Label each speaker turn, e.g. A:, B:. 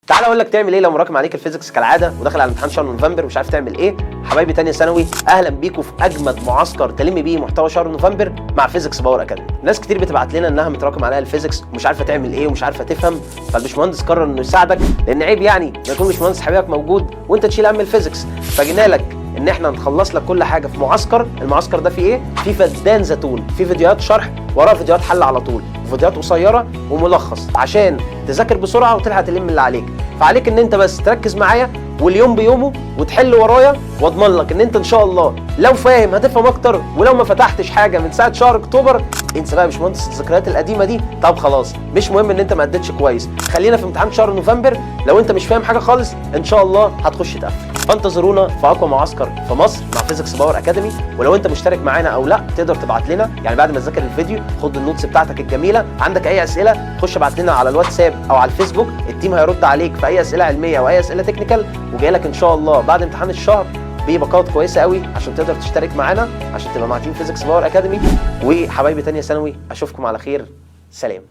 A: تعال اقول لك تعمل ايه لو مراكم عليك الفيزيكس كالعاده وداخل على امتحان شهر نوفمبر ومش عارف تعمل ايه. حبايبي تانية ثانوي، اهلا بيكم في اجمد معسكر تلم بيه محتوى شهر نوفمبر مع فيزيكس باور اكاديمي. ناس كتير بتبعت لنا انها متراكم عليها الفيزيكس ومش عارفه تعمل ايه ومش عارفه تفهم، فالباشمهندس قرر انه يساعدك، لان عيب يعني ما يكون باشمهندس حبيبك موجود وانت تشيل هم الفيزيكس. فجينا لك ان احنا نخلص لك كل حاجه في معسكر. المعسكر ده فيه ايه؟ فيه فدان زيتون، فيه فيديوهات شرح وراها فيديوهات حل على طول، وفيديوهات قصيره وملخص عشان تذاكر بسرعه وتلحق تلم اللي عليك. فعليك ان انت بس تركز معايا واليوم بيومه وتحل ورايا، واضمن لك ان انت ان شاء الله لو فاهم هتفهم اكتر، ولو ما فتحتش حاجه من ساعه شهر اكتوبر انسى بقى يا باشمهندس الذكريات القديمه دي. طب خلاص، مش مهم ان انت ما اديتش كويس، خلينا في امتحان شهر نوفمبر. لو انت مش فاهم حاجه خالص ان شاء الله هتخش تقفل. فانتظرونا في اقوى معسكر في مصر مع فيزيكس باور اكاديمي. ولو انت مشترك معانا او لا تقدر تبعت لنا، يعني بعد ما تذاكر الفيديو خد النوتس بتاعتك الجميله، عندك اي اسئله خش ابعت لنا على الواتساب او على الفيسبوك، التيم هيرد عليك في اي اسئله علميه او اي اسئله تكنيكال، وجاي لك ان شاء الله بعد امتحان الشهر بباقات كويسه قوي عشان تقدر تشترك معانا عشان تبقى مع تيم فيزيكس باور اكاديمي. وحبايبي تانية ثانوي اشوفكم على خير، سلام.